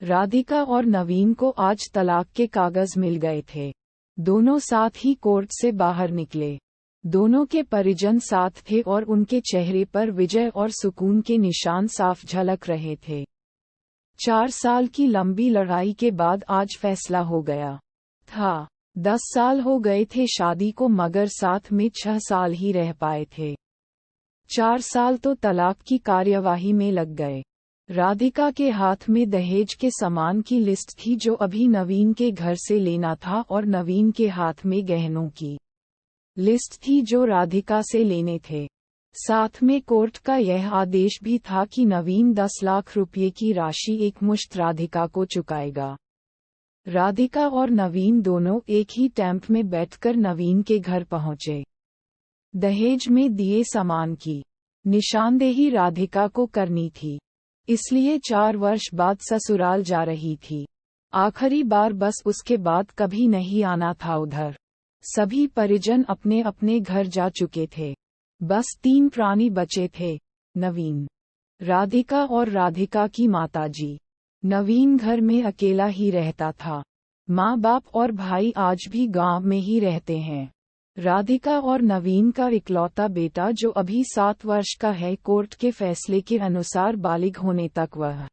राधिका और नवीन को आज तलाक के कागज मिल गए थे। दोनों साथ ही कोर्ट से बाहर निकले। दोनों के परिजन साथ थे और उनके चेहरे पर विजय और सुकून के निशान साफ झलक रहे थे। 4 साल की लंबी लड़ाई के बाद आज फैसला हो गया था। 10 साल हो गए थे शादी को, मगर साथ में 6 साल ही रह पाए थे। 4 साल तो तलाक की कार्यवाही में लग गए। राधिका के हाथ में दहेज के सामान की लिस्ट थी जो अभी नवीन के घर से लेना था, और नवीन के हाथ में गहनों की लिस्ट थी जो राधिका से लेने थे। साथ में कोर्ट का यह आदेश भी था कि नवीन 10 लाख रुपये की राशि एकमुश्त राधिका को चुकाएगा। राधिका और नवीन दोनों एक ही टेम्प में बैठकर नवीन के घर पहुंचे। दहेज में दिए सामान की निशानदेही राधिका को करनी थी, इसलिए 4 वर्ष बाद ससुराल जा रही थी। आखिरी बार बस उसके बाद कभी नहीं आना था उधर। सभी परिजन अपने अपने घर जा चुके थे। बस 3 प्राणी बचे थे, नवीन, राधिका और राधिका की माताजी। नवीन घर में अकेला ही रहता था। माँ बाप और भाई आज भी गांव में ही रहते हैं। राधिका और नवीन का इकलौता बेटा जो अभी 7 वर्ष का है, कोर्ट के फैसले के अनुसार बालिग होने तक वह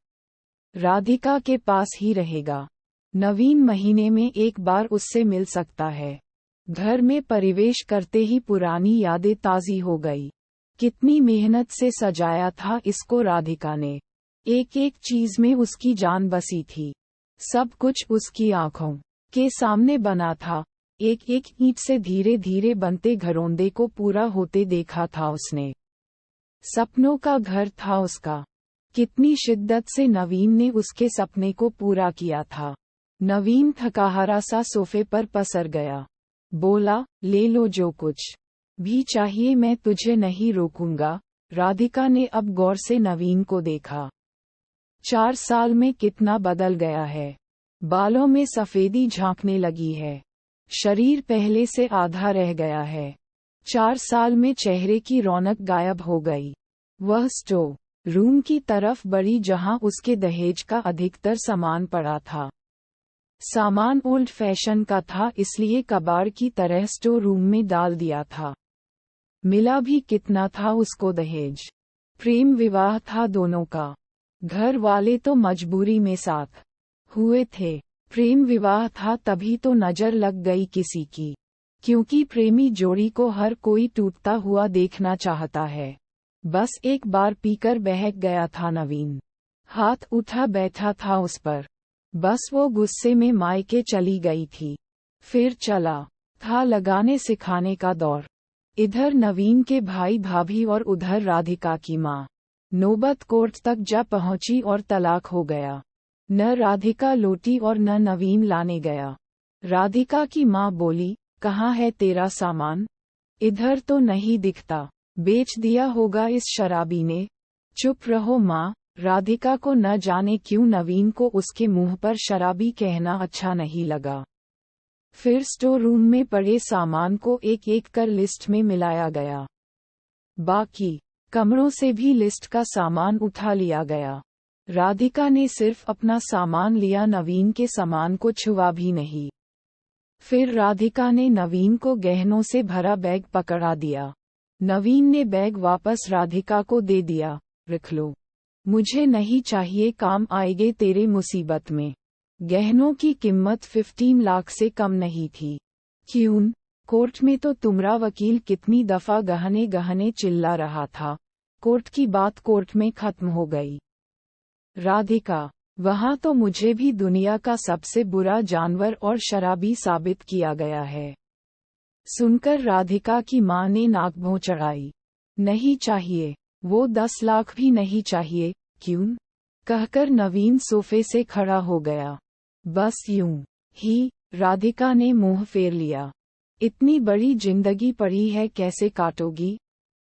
राधिका के पास ही रहेगा। नवीन महीने में एक बार उससे मिल सकता है। घर में प्रवेश करते ही पुरानी यादें ताज़ी हो गई। कितनी मेहनत से सजाया था इसको राधिका ने। एक एक चीज में उसकी जान बसी थी। सब कुछ उसकी आंखों के सामने बना था। एक एक ईंट से धीरे धीरे बनते घरौंदे को पूरा होते देखा था उसने। सपनों का घर था उसका। कितनी शिद्दत से नवीन ने उसके सपने को पूरा किया था। नवीन थकाहारा सा सोफे पर पसर गया। बोला, ले लो जो कुछ भी चाहिए, मैं तुझे नहीं रोकूंगा। राधिका ने अब गौर से नवीन को देखा। 4 साल में कितना बदल गया है। बालों में सफेदी झांकने लगी है। शरीर पहले से आधा रह गया है। 4 साल में चेहरे की रौनक गायब हो गई। वह स्टोर रूम की तरफ बढ़ी जहां उसके दहेज का अधिकतर सामान पड़ा था। सामान ओल्ड फैशन का था, इसलिए कबाड़ की तरह स्टोर रूम में डाल दिया था। मिला भी कितना था उसको दहेज। प्रेम विवाह था दोनों का। घर वाले तो मजबूरी में साथ हुए थे। प्रेम विवाह था तभी तो नजर लग गई किसी की, क्योंकि प्रेमी जोड़ी को हर कोई टूटता हुआ देखना चाहता है। बस एक बार पीकर बहक गया था नवीन। हाथ उठा बैठा था उस पर। बस वो गुस्से में मायके चली गई थी। फिर चला था लगाने सिखाने का दौर। इधर नवीन के भाई भाभी और उधर राधिका की माँ। नौबत कोर्ट तक जा पहुंची और तलाक हो गया। न राधिका लौटी और न नवीन लाने गया। राधिका की माँ बोली, कहाँ है तेरा सामान? इधर तो नहीं दिखता। बेच दिया होगा इस शराबी ने। चुप रहो माँ। राधिका को न जाने क्यों नवीन को उसके मुंह पर शराबी कहना अच्छा नहीं लगा। फिर स्टोर रूम में पड़े सामान को एक एक कर लिस्ट में मिलाया गया। बाकी कमरों से भी लिस्ट का सामान उठा लिया गया। राधिका ने सिर्फ अपना सामान लिया, नवीन के सामान को छुआ भी नहीं। फिर राधिका ने नवीन को गहनों से भरा बैग पकड़ा दिया। नवीन ने बैग वापस राधिका को दे दिया। रख लो, मुझे नहीं चाहिए, काम आएगे तेरे मुसीबत में। गहनों की कीमत 15 लाख से कम नहीं थी। क्यों? कोर्ट में तो तुम्हारा वकील कितनी दफा गहने गहने चिल्ला रहा था। कोर्ट की बात कोर्ट में खत्म हो गई। राधिका, वहां तो मुझे भी दुनिया का सबसे बुरा जानवर और शराबी साबित किया गया है। सुनकर राधिका की मां ने नाक भौं चढ़ाई। नहीं चाहिए, वो 10 लाख भी नहीं चाहिए। क्यों? कहकर नवीन सोफे से खड़ा हो गया। बस यूं ही। राधिका ने मुंह फेर लिया। इतनी बड़ी जिंदगी पड़ी है, कैसे काटोगी?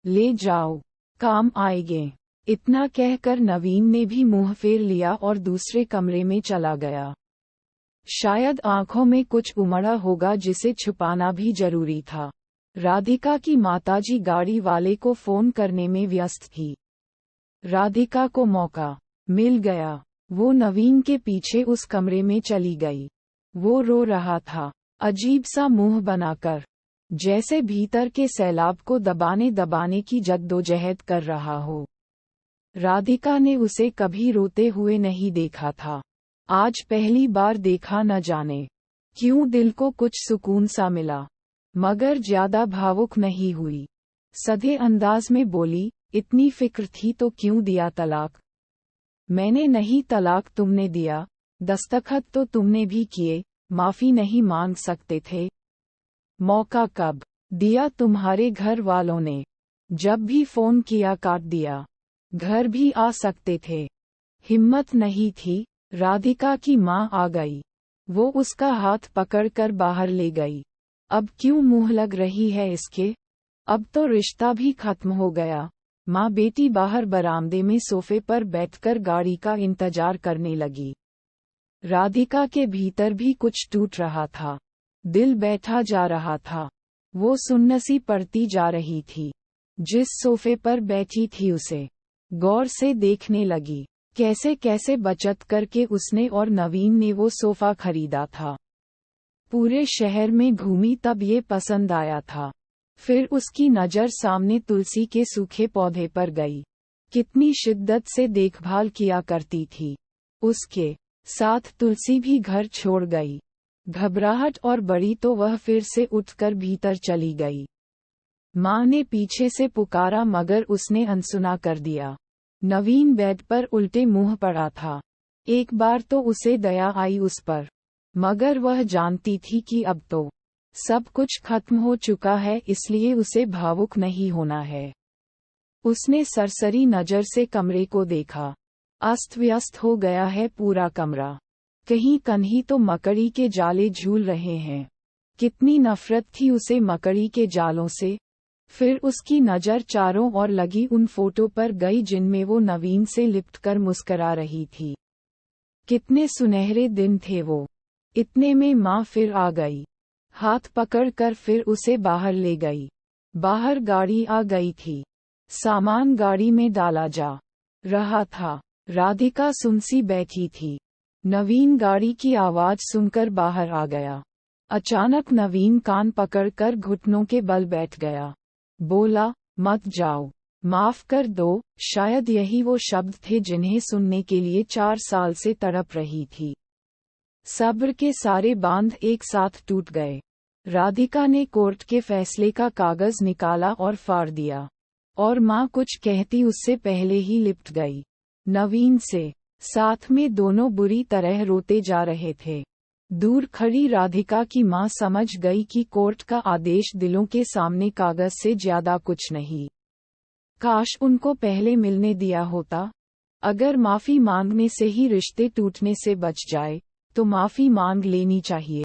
ले जाओ, काम आएगे। इतना कहकर नवीन ने भी मुंह फेर लिया और दूसरे कमरे में चला गया। शायद आंखों में कुछ उमड़ा होगा जिसे छुपाना भी जरूरी था। राधिका की माताजी गाड़ी वाले को फोन करने में व्यस्त थी। राधिका को मौका मिल गया। वो नवीन के पीछे उस कमरे में चली गई। वो रो रहा था, अजीब सा मुंह बनाकर, जैसे भीतर के सैलाब को दबाने दबाने की जद्दोजहद कर रहा हो। राधिका ने उसे कभी रोते हुए नहीं देखा था। आज पहली बार देखा, न जाने क्यों दिल को कुछ सुकून सा मिला, मगर ज्यादा भावुक नहीं हुई। सधे अंदाज में बोली, इतनी फिक्र थी तो क्यों दिया तलाक? मैंने नहीं, तलाक तुमने दिया, दस्तखत तो तुमने भी किए, माफी नहीं मांग सकते थे? मौका कब दिया तुम्हारे घर वालों ने? जब भी फोन किया काट दिया। घर भी आ सकते थे, हिम्मत नहीं थी। राधिका की माँ आ गई। वो उसका हाथ पकड़कर बाहर ले गई। अब क्यों मुंह लग रही है इसके? अब तो रिश्ता भी खत्म हो गया। माँ बेटी बाहर बरामदे में सोफे पर बैठकर गाड़ी का इंतजार करने लगी। राधिका के भीतर भी कुछ टूट रहा था, दिल बैठा जा रहा था। वो सुन्नसी पड़ती जा रही थी। जिस सोफे पर बैठी थी उसे गौर से देखने लगी। कैसे कैसे बचत करके उसने और नवीन ने वो सोफा खरीदा था। पूरे शहर में घूमी तब ये पसंद आया था। फिर उसकी नज़र सामने तुलसी के सूखे पौधे पर गई। कितनी शिद्दत से देखभाल किया करती थी। उसके साथ तुलसी भी घर छोड़ गई। घबराहट और बड़ी तो वह फिर से उठकर भीतर चली गई। माँ ने पीछे से पुकारा मगर उसने अनसुना कर दिया। नवीन बेड पर उल्टे मुंह पड़ा था। एक बार तो उसे दया आई उस पर, मगर वह जानती थी कि अब तो सब कुछ खत्म हो चुका है, इसलिए उसे भावुक नहीं होना है। उसने सरसरी नज़र से कमरे को देखा। अस्त व्यस्त हो गया है पूरा कमरा। कहीं कहीं तो मकड़ी के जाले झूल रहे हैं। कितनी नफरत थी उसे मकड़ी के जालों से। फिर उसकी नज़र चारों ओर लगी उन फोटो पर गई जिनमें वो नवीन से लिपटकर मुस्करा रही थी। कितने सुनहरे दिन थे वो। इतने में माँ फिर आ गई। हाथ पकड़कर फिर उसे बाहर ले गई। बाहर गाड़ी आ गई थी। सामान गाड़ी में डाला जा रहा था। राधिका सुनसी बैठी थी। नवीन गाड़ी की आवाज सुनकर बाहर आ गया। अचानक नवीन कान पकड़कर घुटनों के बल बैठ गया। बोला, मत जाओ, माफ कर दो। शायद यही वो शब्द थे जिन्हें सुनने के लिए 4 साल से तड़प रही थी। सब्र के सारे बांध एक साथ टूट गए। राधिका ने कोर्ट के फैसले का कागज निकाला और फाड़ दिया, और माँ कुछ कहती उससे पहले ही लिपट गई। नवीन से साथ में दोनों बुरी तरह रोते जा रहे थे। दूर खड़ी राधिका की माँ समझ गई कि कोर्ट का आदेश दिलों के सामने कागज से ज्यादा कुछ नहीं। काश उनको पहले मिलने दिया होता। अगर माफी मांगने से ही रिश्ते टूटने से बच जाए, तो माफी मांग लेनी चाहिए।